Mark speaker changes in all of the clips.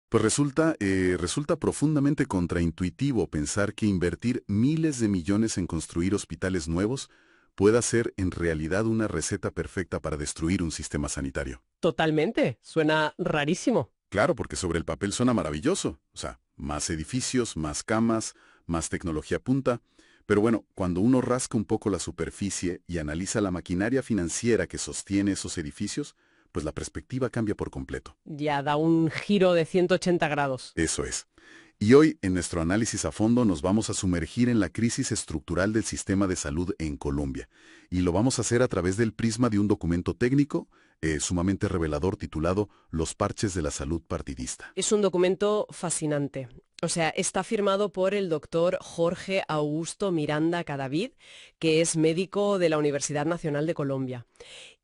Speaker 1: Pues resulta profundamente contraintuitivo pensar que invertir miles de millones en construir hospitales nuevos pueda ser en realidad una receta perfecta para destruir un sistema sanitario.
Speaker 2: Totalmente. Suena rarísimo.
Speaker 1: Claro, porque sobre el papel suena maravilloso. O sea, más edificios, más camas, más tecnología punta. Pero bueno, cuando uno rasca un poco la superficie y analiza la maquinaria financiera que sostiene esos edificios, pues la perspectiva cambia por completo.
Speaker 2: Ya da un giro de 180 grados.
Speaker 1: Eso es. Y hoy, en nuestro análisis a fondo, nos vamos a sumergir en la crisis estructural del sistema de salud en Colombia. Y lo vamos a hacer a través del prisma de un documento técnico sumamente revelador titulado Los parches de la salud partidista.
Speaker 2: Es un documento fascinante. O sea, está firmado por el doctor Jorge Augusto Miranda Cadavid, que es médico de la Universidad Nacional de Colombia.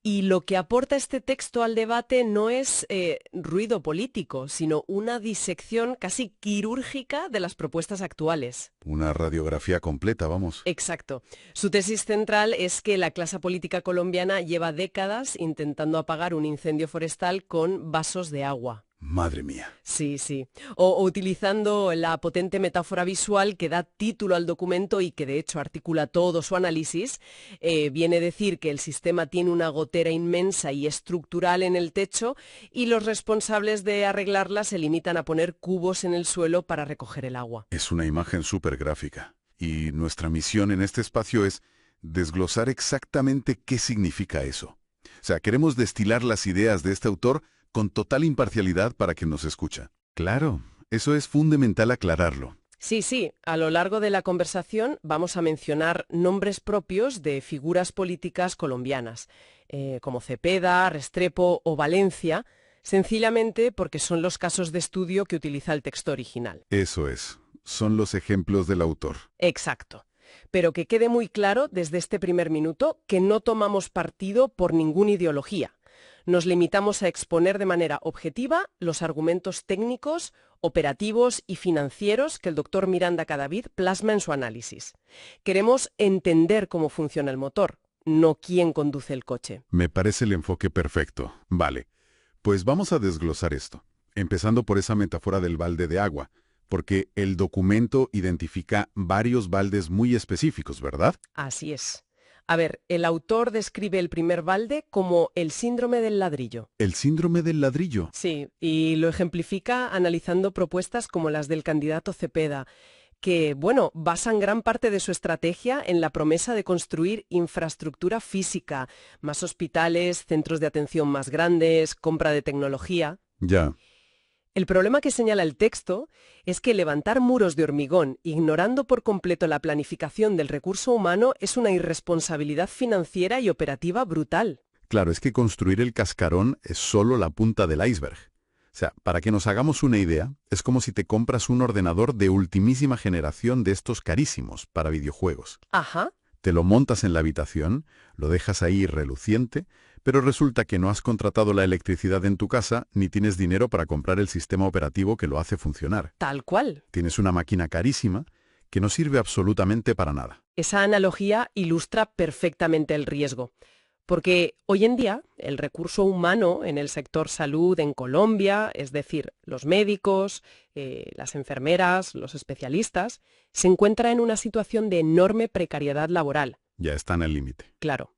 Speaker 2: Y lo que aporta este texto al debate no es ruido político, sino una disección casi quirúrgica de las propuestas actuales.
Speaker 1: Una radiografía completa, vamos.
Speaker 2: Exacto. Su tesis central es que la clase política colombiana lleva décadas intentando apagar un incendio forestal con vasos de agua.
Speaker 1: Madre mía.
Speaker 2: Sí, sí. O utilizando la potente metáfora visual que da título al documento y que de hecho articula todo su análisis, viene a decir que el sistema tiene una gotera inmensa y estructural en el techo y los responsables de arreglarla se limitan a poner cubos en el suelo para recoger el agua.
Speaker 1: Es una imagen súper gráfica. Y nuestra misión en este espacio es desglosar exactamente qué significa eso. O sea, queremos destilar las ideas de este autor con total imparcialidad para quien nos escucha. Claro, eso es fundamental aclararlo.
Speaker 2: Sí, sí, a lo largo de la conversación vamos a mencionar nombres propios de figuras políticas colombianas, como Cepeda, Restrepo o Valencia, sencillamente porque son los casos de estudio que utiliza el texto original.
Speaker 1: Eso es, son los ejemplos del autor.
Speaker 2: Exacto. Pero que quede muy claro desde este primer minuto que no tomamos partido por ninguna ideología. Nos limitamos a exponer de manera objetiva los argumentos técnicos, operativos y financieros que el doctor Miranda Cadavid plasma en su análisis. Queremos entender cómo funciona el motor, no quién conduce el coche.
Speaker 1: Me parece el enfoque perfecto. Vale, pues vamos a desglosar esto, empezando por esa metáfora del balde de agua, porque el documento identifica varios baldes muy específicos, ¿verdad?
Speaker 2: Así es. A ver, el autor describe el primer balde como el síndrome del ladrillo.
Speaker 1: El síndrome del ladrillo.
Speaker 2: Sí, y lo ejemplifica analizando propuestas como las del candidato Cepeda, que, bueno, basan gran parte de su estrategia en la promesa de construir infraestructura física, más hospitales, centros de atención más grandes, compra de tecnología.
Speaker 1: Ya.
Speaker 2: El problema que señala el texto es que levantar muros de hormigón, ignorando por completo la planificación del recurso humano, es una irresponsabilidad financiera y operativa brutal.
Speaker 1: Claro, es que construir el cascarón es solo la punta del iceberg. O sea, para que nos hagamos una idea, es como si te compras un ordenador de ultimísima generación de estos carísimos para videojuegos.
Speaker 2: Ajá.
Speaker 1: Te lo montas en la habitación, lo dejas ahí reluciente, pero resulta que no has contratado la electricidad en tu casa ni tienes dinero para comprar el sistema operativo que lo hace funcionar.
Speaker 2: Tal cual.
Speaker 1: Tienes una máquina carísima que no sirve absolutamente para nada.
Speaker 2: Esa analogía ilustra perfectamente el riesgo. Porque hoy en día el recurso humano en el sector salud en Colombia, es decir, los médicos, las enfermeras, los especialistas, se encuentra en una situación de enorme precariedad laboral.
Speaker 1: Ya está en el límite.
Speaker 2: Claro.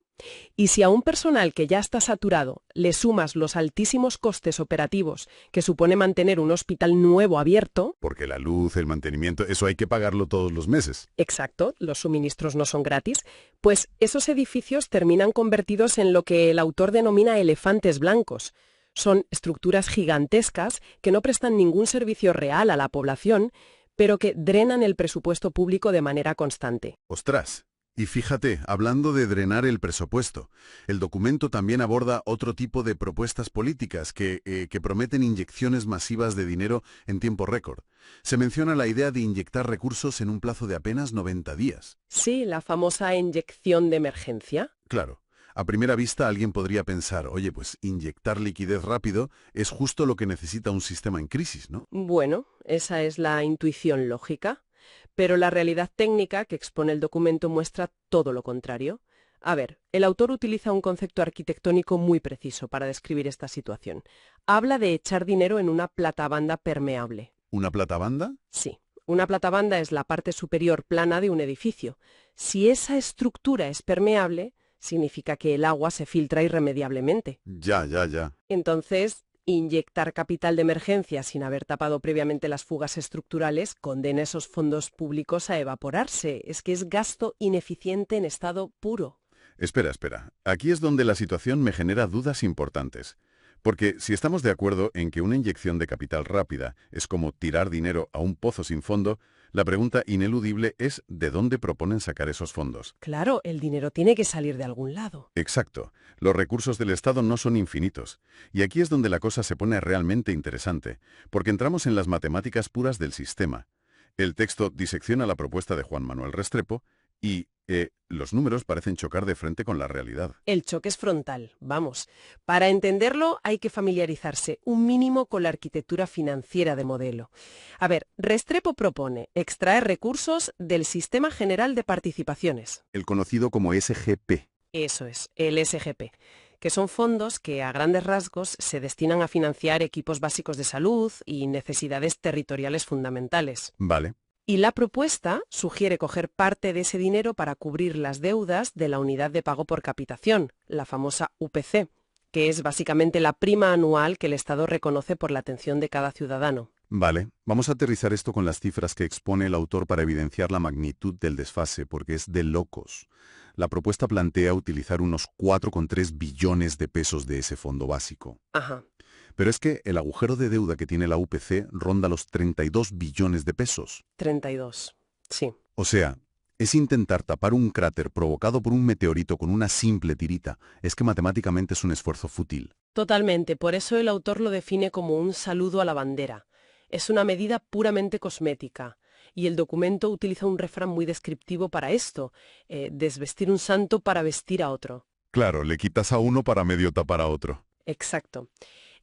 Speaker 2: Y si a un personal que ya está saturado le sumas los altísimos costes operativos que supone mantener un hospital nuevo abierto...
Speaker 1: Porque la luz, el mantenimiento, eso hay que pagarlo todos los meses.
Speaker 2: Exacto, los suministros no son gratis, pues esos edificios terminan convertidos en lo que el autor denomina elefantes blancos. Son estructuras gigantescas que no prestan ningún servicio real a la población, pero que drenan el presupuesto público de manera constante.
Speaker 1: ¡Ostras! Y fíjate, hablando de drenar el presupuesto, el documento también aborda otro tipo de propuestas políticas que prometen inyecciones masivas de dinero en tiempo récord. Se menciona la idea de inyectar recursos en un plazo de apenas 90 días.
Speaker 2: Sí, la famosa inyección de emergencia.
Speaker 1: Claro, a primera vista alguien podría pensar, oye, pues inyectar liquidez rápido es justo lo que necesita un sistema en crisis, ¿no?
Speaker 2: Bueno, esa es la intuición lógica. Pero la realidad técnica que expone el documento muestra todo lo contrario. A ver, el autor utiliza un concepto arquitectónico muy preciso para describir esta situación. Habla de echar dinero en una platabanda permeable.
Speaker 1: ¿Una platabanda?
Speaker 2: Sí, una platabanda es la parte superior plana de un edificio. Si esa estructura es permeable, significa que el agua se filtra irremediablemente.
Speaker 1: Ya.
Speaker 2: Entonces, inyectar capital de emergencia sin haber tapado previamente las fugas estructurales condena esos fondos públicos a evaporarse. Es que es gasto ineficiente en estado puro.
Speaker 1: Espera. Aquí es donde la situación me genera dudas importantes. Porque si estamos de acuerdo en que una inyección de capital rápida es como tirar dinero a un pozo sin fondo, la pregunta ineludible es ¿de dónde proponen sacar esos fondos?
Speaker 2: Claro, el dinero tiene que salir de algún lado.
Speaker 1: Exacto. Los recursos del Estado no son infinitos. Y aquí es donde la cosa se pone realmente interesante, porque entramos en las matemáticas puras del sistema. El texto disecciona la propuesta de Juan Manuel Restrepo y los números parecen chocar de frente con la realidad.
Speaker 2: El choque es frontal, vamos. Para entenderlo hay que familiarizarse un mínimo con la arquitectura financiera de modelo. A ver, Restrepo propone extraer recursos del Sistema General de Participaciones.
Speaker 1: El conocido como SGP.
Speaker 2: Eso es, el SGP, que son fondos que a grandes rasgos se destinan a financiar equipos básicos de salud y necesidades territoriales fundamentales.
Speaker 1: Vale.
Speaker 2: Y la propuesta sugiere coger parte de ese dinero para cubrir las deudas de la unidad de pago por capitación, la famosa UPC, que es básicamente la prima anual que el Estado reconoce por la atención de cada ciudadano.
Speaker 1: Vale, vamos a aterrizar esto con las cifras que expone el autor para evidenciar la magnitud del desfase, porque es de locos. La propuesta plantea utilizar unos 4,3 billones de pesos de ese fondo básico.
Speaker 2: Ajá.
Speaker 1: Pero es que el agujero de deuda que tiene la UPC ronda los 32 billones de pesos.
Speaker 2: 32. Sí.
Speaker 1: O sea, es intentar tapar un cráter provocado por un meteorito con una simple tirita. Es que matemáticamente es un esfuerzo fútil.
Speaker 2: Totalmente. Por eso el autor lo define como un saludo a la bandera. Es una medida puramente cosmética. Y el documento utiliza un refrán muy descriptivo para esto. Desvestir un santo para vestir a otro.
Speaker 1: Claro, le quitas a uno para medio tapar a otro.
Speaker 2: Exacto.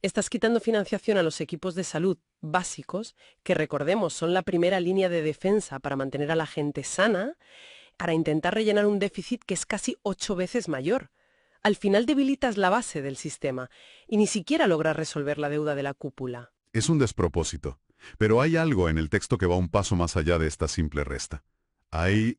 Speaker 2: Estás quitando financiación a los equipos de salud básicos, que recordemos son la primera línea de defensa para mantener a la gente sana, para intentar rellenar un déficit que es casi 8 veces mayor. Al final debilitas la base del sistema y ni siquiera logras resolver la deuda de la cúpula.
Speaker 1: Es un despropósito. Pero hay algo en el texto que va un paso más allá de esta simple resta. Hay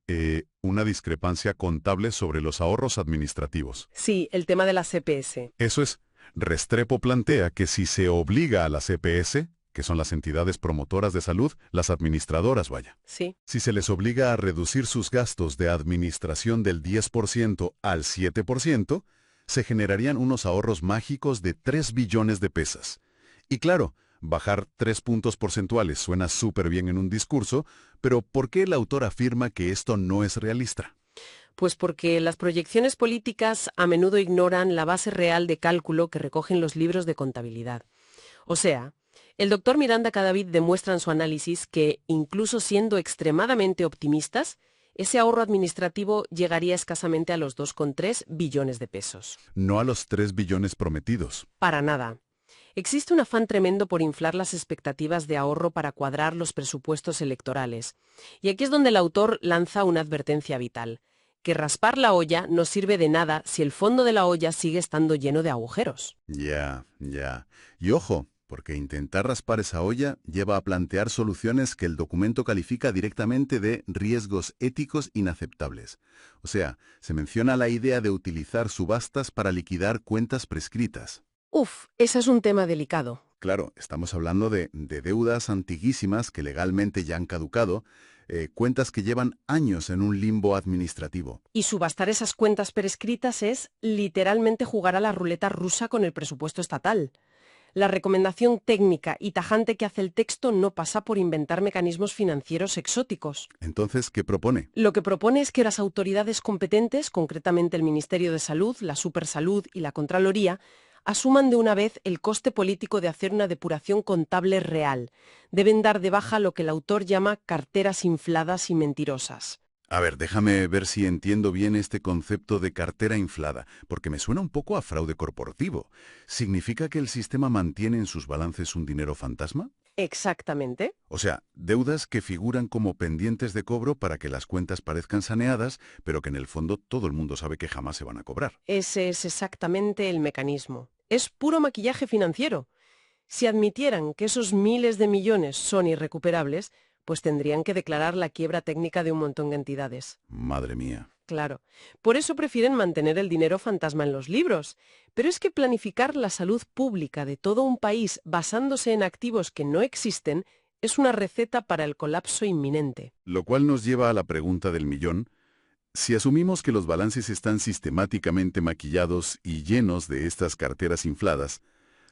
Speaker 1: una discrepancia contable sobre los ahorros administrativos.
Speaker 2: Sí, el tema de la CPS.
Speaker 1: Eso es. Restrepo plantea que si se obliga a la CPS, que son las entidades promotoras de salud, las administradoras, vaya.
Speaker 2: Sí.
Speaker 1: Si se les obliga a reducir sus gastos de administración del 10% al 7%, se generarían unos ahorros mágicos de 3 billones de pesos. Y claro, bajar 3 puntos porcentuales suena súper bien en un discurso, pero ¿por qué el autor afirma que esto no es realista?
Speaker 2: Pues porque las proyecciones políticas a menudo ignoran la base real de cálculo que recogen los libros de contabilidad. O sea, el doctor Miranda Cadavid demuestra en su análisis que, incluso siendo extremadamente optimistas, ese ahorro administrativo llegaría escasamente a los 2,3 billones de pesos.
Speaker 1: No a los 3 billones prometidos.
Speaker 2: Para nada. Existe un afán tremendo por inflar las expectativas de ahorro para cuadrar los presupuestos electorales. Y aquí es donde el autor lanza una advertencia vital. Que raspar la olla no sirve de nada si el fondo de la olla sigue estando lleno de agujeros.
Speaker 1: Ya. Y ojo, porque intentar raspar esa olla lleva a plantear soluciones que el documento califica directamente de riesgos éticos inaceptables. O sea, se menciona la idea de utilizar subastas para liquidar cuentas prescritas.
Speaker 2: Ese es un tema delicado.
Speaker 1: Claro, estamos hablando de deudas antiguísimas que legalmente ya han caducado, cuentas que llevan años en un limbo administrativo.
Speaker 2: Y subastar esas cuentas prescritas es literalmente jugar a la ruleta rusa con el presupuesto estatal. La recomendación técnica y tajante que hace el texto no pasa por inventar mecanismos financieros exóticos.
Speaker 1: Entonces, ¿qué propone?
Speaker 2: Lo que propone es que las autoridades competentes, concretamente el Ministerio de Salud, la Supersalud y la Contraloría, asuman de una vez el coste político de hacer una depuración contable real. Deben dar de baja lo que el autor llama carteras infladas y mentirosas.
Speaker 1: A ver, déjame ver si entiendo bien este concepto de cartera inflada, porque me suena un poco a fraude corporativo. ¿Significa que el sistema mantiene en sus balances un dinero fantasma?
Speaker 2: Exactamente.
Speaker 1: O sea, deudas que figuran como pendientes de cobro para que las cuentas parezcan saneadas, pero que en el fondo todo el mundo sabe que jamás se van a cobrar.
Speaker 2: Ese es exactamente el mecanismo. Es puro maquillaje financiero. Si admitieran que esos miles de millones son irrecuperables, pues tendrían que declarar la quiebra técnica de un montón de entidades.
Speaker 1: Madre mía.
Speaker 2: Claro. Por eso prefieren mantener el dinero fantasma en los libros. Pero es que planificar la salud pública de todo un país basándose en activos que no existen es una receta para el colapso inminente.
Speaker 1: Lo cual nos lleva a la pregunta del millón. Si asumimos que los balances están sistemáticamente maquillados y llenos de estas carteras infladas,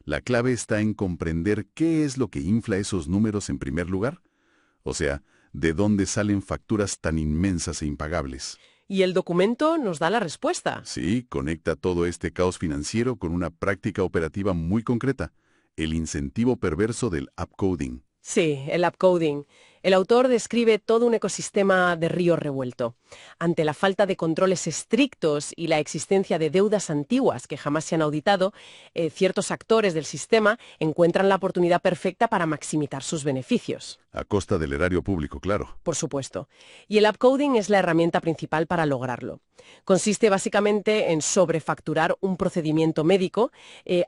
Speaker 1: la clave está en comprender qué es lo que infla esos números en primer lugar. O sea, ¿de dónde salen facturas tan inmensas e impagables?
Speaker 2: Y el documento nos da la respuesta.
Speaker 1: Sí, conecta todo este caos financiero con una práctica operativa muy concreta, el incentivo perverso del upcoding.
Speaker 2: Sí, el upcoding. El autor describe todo un ecosistema de río revuelto. Ante la falta de controles estrictos y la existencia de deudas antiguas que jamás se han auditado, ciertos actores del sistema encuentran la oportunidad perfecta para maximizar sus beneficios.
Speaker 1: A costa del erario público, claro.
Speaker 2: Por supuesto. Y el upcoding es la herramienta principal para lograrlo. Consiste básicamente en sobrefacturar un procedimiento médico,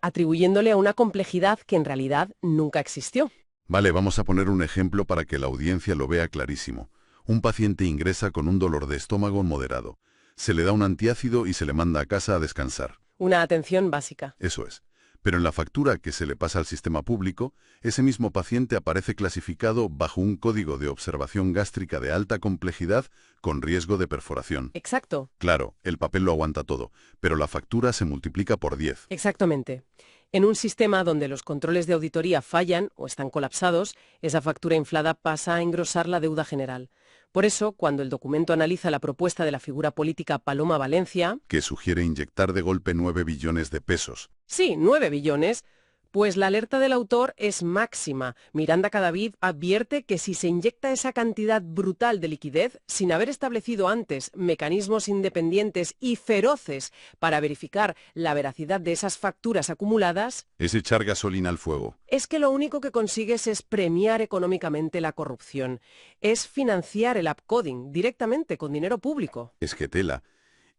Speaker 2: atribuyéndole a una complejidad que en realidad nunca existió.
Speaker 1: Vale, vamos a poner un ejemplo para que la audiencia lo vea clarísimo. Un paciente ingresa con un dolor de estómago moderado. Se le da un antiácido y se le manda a casa a descansar.
Speaker 2: Una atención básica.
Speaker 1: Eso es. Pero en la factura que se le pasa al sistema público, ese mismo paciente aparece clasificado bajo un código de observación gástrica de alta complejidad con riesgo de perforación.
Speaker 2: Exacto.
Speaker 1: Claro, el papel lo aguanta todo, pero la factura se multiplica por 10.
Speaker 2: Exactamente. En un sistema donde los controles de auditoría fallan o están colapsados, esa factura inflada pasa a engrosar la deuda general. Por eso, cuando el documento analiza la propuesta de la figura política Paloma Valencia,
Speaker 1: Que sugiere inyectar de golpe 9 billones de pesos.
Speaker 2: sí, 9 billones, pues la alerta del autor es máxima. Miranda Cadavid advierte que si se inyecta esa cantidad brutal de liquidez, sin haber establecido antes mecanismos independientes y feroces para verificar la veracidad de esas facturas acumuladas,
Speaker 1: Es echar gasolina al fuego.
Speaker 2: es que lo único que consigues es premiar económicamente la corrupción. Es financiar el upcoding directamente con dinero público.
Speaker 1: Es que tela.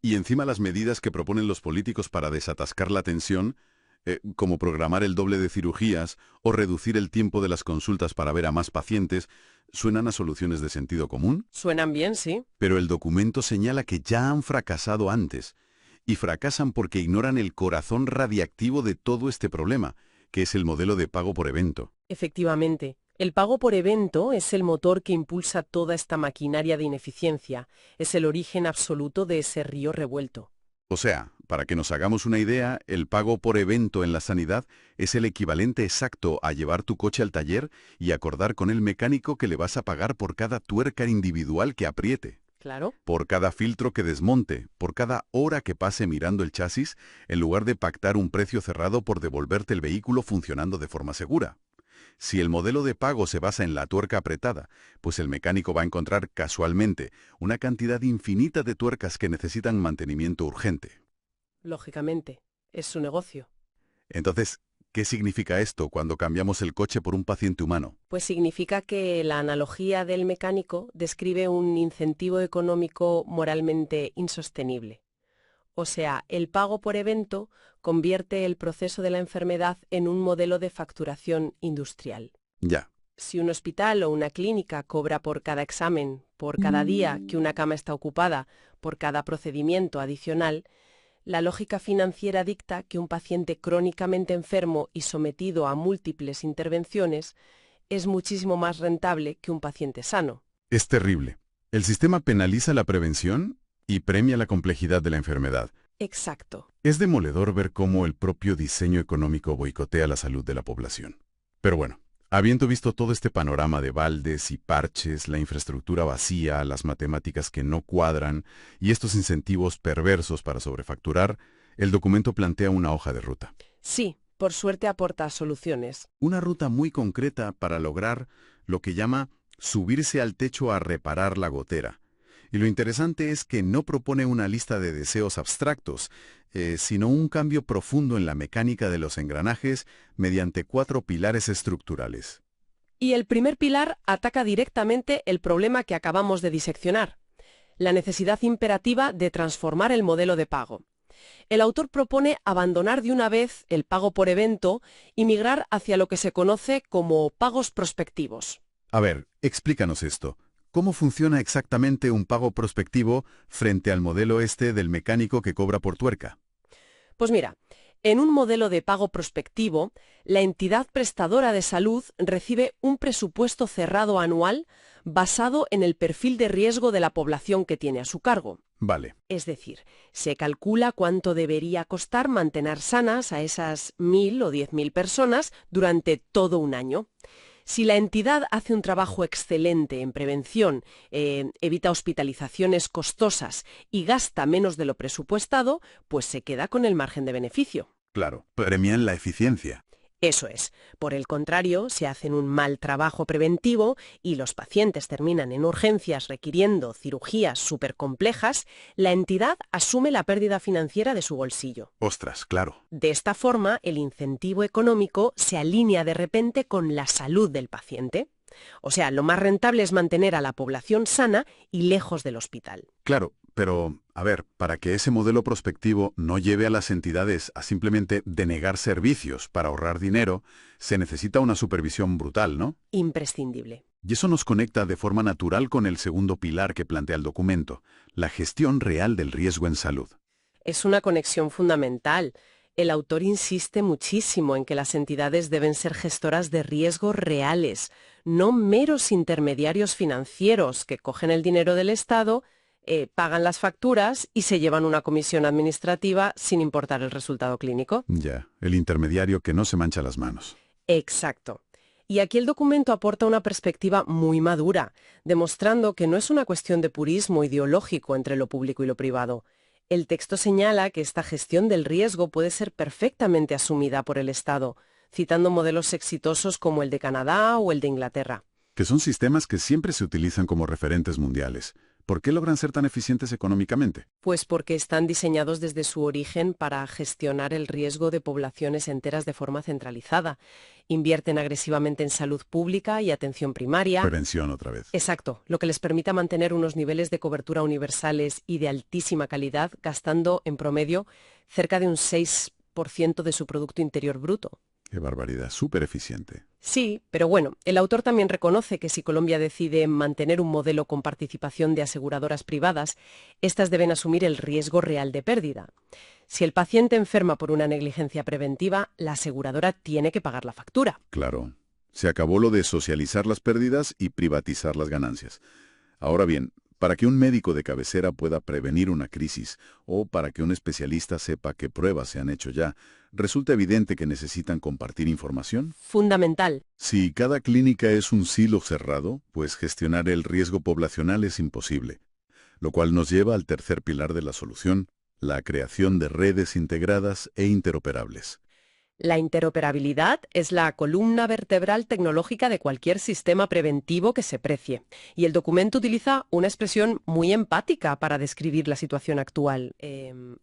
Speaker 1: Y encima las medidas que proponen los políticos para desatascar la tensión, como programar el doble de cirugías o reducir el tiempo de las consultas para ver a más pacientes, suenan a soluciones de sentido común,
Speaker 2: Suenan bien, sí.
Speaker 1: pero el documento señala que ya han fracasado antes. Y fracasan porque ignoran el corazón radiactivo de todo este problema, que es el modelo de pago por evento.
Speaker 2: Efectivamente. El pago por evento es el motor que impulsa toda esta maquinaria de ineficiencia. Es el origen absoluto de ese río revuelto.
Speaker 1: O sea, para que nos hagamos una idea, el pago por evento en la sanidad es el equivalente exacto a llevar tu coche al taller y acordar con el mecánico que le vas a pagar por cada tuerca individual que apriete,
Speaker 2: Claro.
Speaker 1: por cada filtro que desmonte, por cada hora que pase mirando el chasis, en lugar de pactar un precio cerrado por devolverte el vehículo funcionando de forma segura. Si el modelo de pago se basa en la tuerca apretada, pues el mecánico va a encontrar casualmente una cantidad infinita de tuercas que necesitan mantenimiento urgente.
Speaker 2: Lógicamente. Es su negocio.
Speaker 1: Entonces, ¿qué significa esto cuando cambiamos el coche por un paciente humano?
Speaker 2: Pues significa que la analogía del mecánico describe un incentivo económico moralmente insostenible. O sea, el pago por evento convierte el proceso de la enfermedad en un modelo de facturación industrial.
Speaker 1: Ya,
Speaker 2: Si un hospital o una clínica cobra por cada examen, por cada día que una cama está ocupada, por cada procedimiento adicional, la lógica financiera dicta que un paciente crónicamente enfermo y sometido a múltiples intervenciones es muchísimo más rentable que un paciente sano.
Speaker 1: es terrible. El sistema penaliza la prevención y premia la complejidad de la enfermedad.
Speaker 2: Exacto.
Speaker 1: Es demoledor ver cómo el propio diseño económico boicotea la salud de la población. Pero bueno, habiendo visto todo este panorama de baldes y parches, la infraestructura vacía, las matemáticas que no cuadran y estos incentivos perversos para sobrefacturar, el documento plantea una hoja de ruta.
Speaker 2: Sí, por suerte aporta soluciones.
Speaker 1: Una ruta muy concreta para lograr lo que llama subirse al techo a reparar la gotera. Y lo interesante es que no propone una lista de deseos abstractos, sino un cambio profundo en la mecánica de los engranajes mediante 4 pilares estructurales.
Speaker 2: Y el primer pilar ataca directamente el problema que acabamos de diseccionar, la necesidad imperativa de transformar el modelo de pago. El autor propone abandonar de una vez el pago por evento y migrar hacia lo que se conoce como pagos prospectivos.
Speaker 1: A ver, explícanos esto. ¿Cómo funciona exactamente un pago prospectivo frente al modelo este del mecánico que cobra por tuerca?
Speaker 2: Pues mira, en un modelo de pago prospectivo, la entidad prestadora de salud recibe un presupuesto cerrado anual basado en el perfil de riesgo de la población que tiene a su cargo.
Speaker 1: Vale,
Speaker 2: Es decir, se calcula cuánto debería costar mantener sanas a esas 1.000 o 10.000 personas durante todo un año. Si la entidad hace un trabajo excelente en prevención, evita hospitalizaciones costosas y gasta menos de lo presupuestado, pues se queda con el margen de beneficio.
Speaker 1: claro. Premian la eficiencia.
Speaker 2: Eso es. Por el contrario, si hacen un mal trabajo preventivo y los pacientes terminan en urgencias requiriendo cirugías supercomplejas, la entidad asume la pérdida financiera de su bolsillo.
Speaker 1: Ostras, claro.
Speaker 2: De esta forma, el incentivo económico se alinea de repente con la salud del paciente. O sea, lo más rentable es mantener a la población sana y lejos del hospital.
Speaker 1: Claro, pero, a ver, para que ese modelo prospectivo no lleve a las entidades a simplemente denegar servicios para ahorrar dinero, se necesita una supervisión brutal, ¿no?
Speaker 2: Imprescindible.
Speaker 1: Y eso nos conecta de forma natural con el segundo pilar que plantea el documento, la gestión real del riesgo en salud.
Speaker 2: Es una conexión fundamental. El autor insiste muchísimo en que las entidades deben ser gestoras de riesgos reales, no meros intermediarios financieros que cogen el dinero del Estado, pagan las facturas y se llevan una comisión administrativa sin importar el resultado clínico.
Speaker 1: Ya, el intermediario que no se mancha las manos.
Speaker 2: Exacto. Y aquí el documento aporta una perspectiva muy madura, demostrando que no es una cuestión de purismo ideológico entre lo público y lo privado. El texto señala que esta gestión del riesgo puede ser perfectamente asumida por el Estado, citando modelos exitosos como el de Canadá o el de Inglaterra.
Speaker 1: Que son sistemas que siempre se utilizan como referentes mundiales. ¿Por qué logran ser tan eficientes económicamente?
Speaker 2: Pues porque están diseñados desde su origen para gestionar el riesgo de poblaciones enteras de forma centralizada. Invierten agresivamente en salud pública y atención primaria.
Speaker 1: Prevención otra vez.
Speaker 2: Exacto, lo que les permita mantener unos niveles de cobertura universales y de altísima calidad, gastando en promedio cerca de un 6% de su Producto Interior Bruto.
Speaker 1: Qué barbaridad, súper eficiente.
Speaker 2: Sí, pero bueno, el autor también reconoce que si Colombia decide mantener un modelo con participación de aseguradoras privadas, éstas deben asumir el riesgo real de pérdida. Si el paciente enferma por una negligencia preventiva, la aseguradora tiene que pagar la factura.
Speaker 1: Claro. Se acabó lo de socializar las pérdidas y privatizar las ganancias. Ahora bien, para que un médico de cabecera pueda prevenir una crisis o para que un especialista sepa qué pruebas se han hecho ya, resulta evidente que necesitan compartir información.
Speaker 2: Fundamental.
Speaker 1: Si cada clínica es un silo cerrado, pues gestionar el riesgo poblacional es imposible, lo cual nos lleva al tercer pilar de la solución, la creación de redes integradas e interoperables.
Speaker 2: La interoperabilidad es la columna vertebral tecnológica de cualquier sistema preventivo que se precie. Y el documento utiliza una expresión muy empática para describir la situación actual.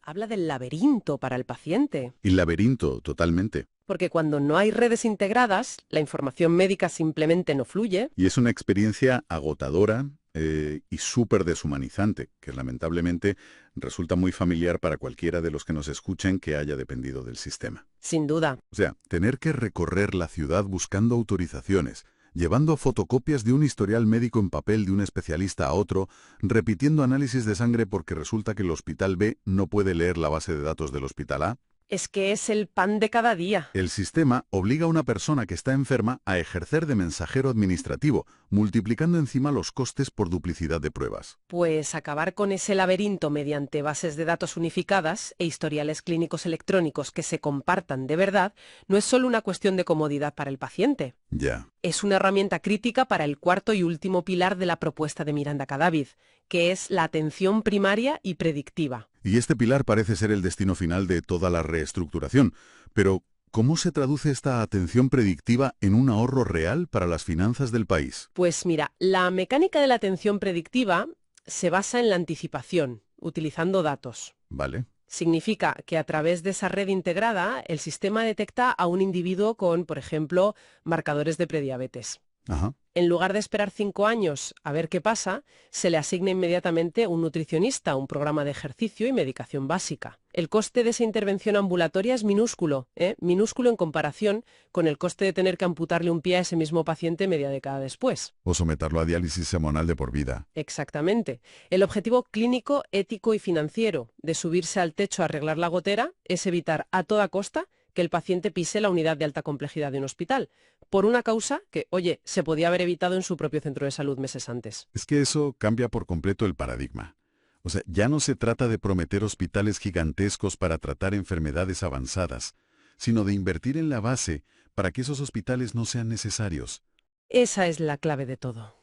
Speaker 2: Habla del laberinto para el paciente.
Speaker 1: Y laberinto, totalmente.
Speaker 2: Porque cuando no hay redes integradas, la información médica simplemente no fluye.
Speaker 1: Y es una experiencia agotadora y súper deshumanizante, que lamentablemente resulta muy familiar para cualquiera de los que nos escuchen que haya dependido del sistema.
Speaker 2: Sin duda.
Speaker 1: O sea, tener que recorrer la ciudad buscando autorizaciones, llevando fotocopias de un historial médico en papel de un especialista a otro, repitiendo análisis de sangre porque resulta que el hospital B no puede leer la base de datos del hospital A.
Speaker 2: Es que es el pan de cada día.
Speaker 1: El sistema obliga a una persona que está enferma a ejercer de mensajero administrativo, multiplicando encima los costes por duplicidad de pruebas.
Speaker 2: Pues acabar con ese laberinto mediante bases de datos unificadas e historiales clínicos electrónicos que se compartan de verdad no es solo una cuestión de comodidad para el paciente.
Speaker 1: Ya.
Speaker 2: Es una herramienta crítica para el cuarto y último pilar de la propuesta de Miranda Cadavid, que es la atención primaria y predictiva.
Speaker 1: Y este pilar parece ser el destino final de toda la reestructuración. Pero, ¿cómo se traduce esta atención predictiva en un ahorro real para las finanzas del país?
Speaker 2: Pues mira, la mecánica de la atención predictiva se basa en la anticipación, utilizando datos.
Speaker 1: Vale.
Speaker 2: Significa que a través de esa red integrada, el sistema detecta a un individuo con, por ejemplo, marcadores de prediabetes.
Speaker 1: Ajá.
Speaker 2: En lugar de esperar 5 años a ver qué pasa, se le asigna inmediatamente un nutricionista, un programa de ejercicio y medicación básica. El coste de esa intervención ambulatoria es minúsculo, minúsculo en comparación con el coste de tener que amputarle un pie a ese mismo paciente media década después.
Speaker 1: O someterlo a diálisis semanal de por vida.
Speaker 2: Exactamente. El objetivo clínico, ético y financiero de subirse al techo a arreglar la gotera es evitar a toda costa que el paciente pise la unidad de alta complejidad de un hospital, por una causa que, oye, se podía haber evitado en su propio centro de salud meses antes.
Speaker 1: Es que eso cambia por completo el paradigma. O sea, ya no se trata de prometer hospitales gigantescos para tratar enfermedades avanzadas, sino de invertir en la base para que esos hospitales no sean necesarios.
Speaker 2: Esa es la clave de todo.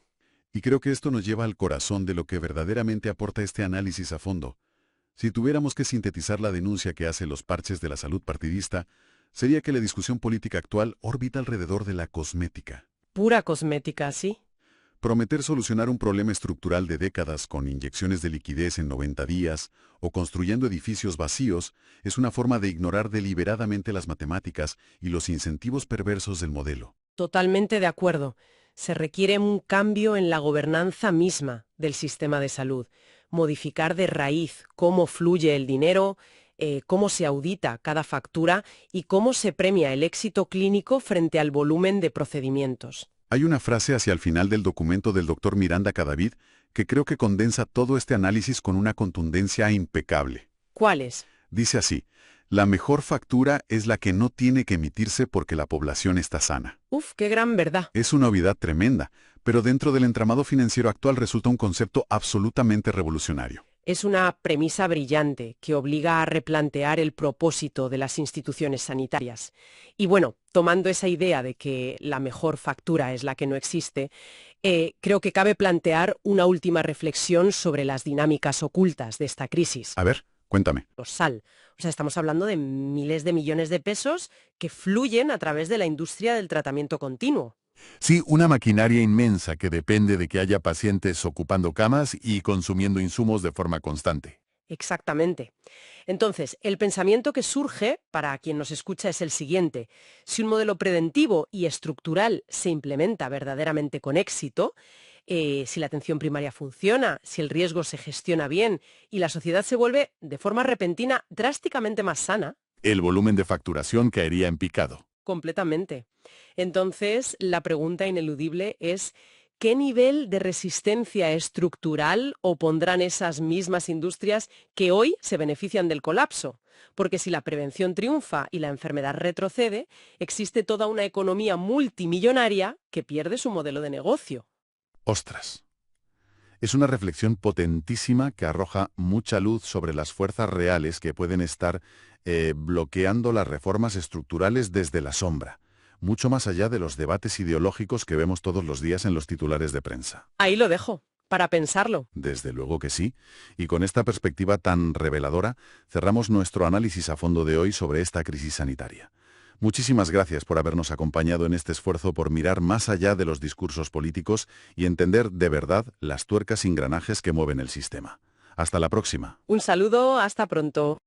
Speaker 1: Y creo que esto nos lleva al corazón de lo que verdaderamente aporta este análisis a fondo. Si tuviéramos que sintetizar la denuncia que hacen los parches de la salud partidista, sería que la discusión política actual orbita alrededor de la cosmética.
Speaker 2: Pura cosmética, ¿sí?
Speaker 1: Prometer solucionar un problema estructural de décadas con inyecciones de liquidez en 90 días o construyendo edificios vacíos es una forma de ignorar deliberadamente las matemáticas y los incentivos perversos del modelo.
Speaker 2: Totalmente de acuerdo. Se requiere un cambio en la gobernanza misma del sistema de salud, modificar de raíz cómo fluye el dinero, cómo se audita cada factura y cómo se premia el éxito clínico frente al volumen de procedimientos.
Speaker 1: Hay una frase hacia el final del documento del Dr. Miranda Cadavid que creo que condensa todo este análisis con una contundencia impecable.
Speaker 2: ¿Cuál es?
Speaker 1: Dice así: la mejor factura es la que no tiene que emitirse porque la población está sana.
Speaker 2: Uf, qué gran verdad.
Speaker 1: Es una obviedad tremenda, pero dentro del entramado financiero actual resulta un concepto absolutamente revolucionario.
Speaker 2: Es una premisa brillante que obliga a replantear el propósito de las instituciones sanitarias. Y bueno, tomando esa idea de que la mejor factura es la que no existe, creo que cabe plantear una última reflexión sobre las dinámicas ocultas de esta crisis.
Speaker 1: A ver, cuéntame.
Speaker 2: Los SAL. O sea, estamos hablando de miles de millones de pesos que fluyen a través de la industria del tratamiento continuo.
Speaker 3: Sí, una maquinaria inmensa que depende de que haya pacientes ocupando camas y consumiendo insumos de forma constante.
Speaker 2: Exactamente. Entonces, el pensamiento que surge para quien nos escucha es el siguiente. Si un modelo preventivo y estructural se implementa verdaderamente con éxito, si la atención primaria funciona, si el riesgo se gestiona bien y la sociedad se vuelve de forma repentina drásticamente más sana,
Speaker 3: El volumen de facturación caería en picado.
Speaker 2: completamente. Entonces, la pregunta ineludible es, ¿qué nivel de resistencia estructural opondrán esas mismas industrias que hoy se benefician del colapso? Porque si la prevención triunfa y la enfermedad retrocede, existe toda una economía multimillonaria que pierde su modelo de negocio.
Speaker 3: ¡Ostras! Es una reflexión potentísima que arroja mucha luz sobre las fuerzas reales que pueden estar bloqueando las reformas estructurales desde la sombra, mucho más allá de los debates ideológicos que vemos todos los días en los titulares de prensa.
Speaker 2: Ahí lo dejo, para pensarlo.
Speaker 1: Desde luego que sí, y con esta perspectiva tan reveladora, cerramos nuestro análisis a fondo de hoy sobre esta crisis sanitaria. Muchísimas gracias por habernos acompañado en este esfuerzo por mirar más allá de los discursos políticos y entender de verdad las tuercas y engranajes que mueven el sistema. Hasta la próxima.
Speaker 2: Un saludo, hasta pronto.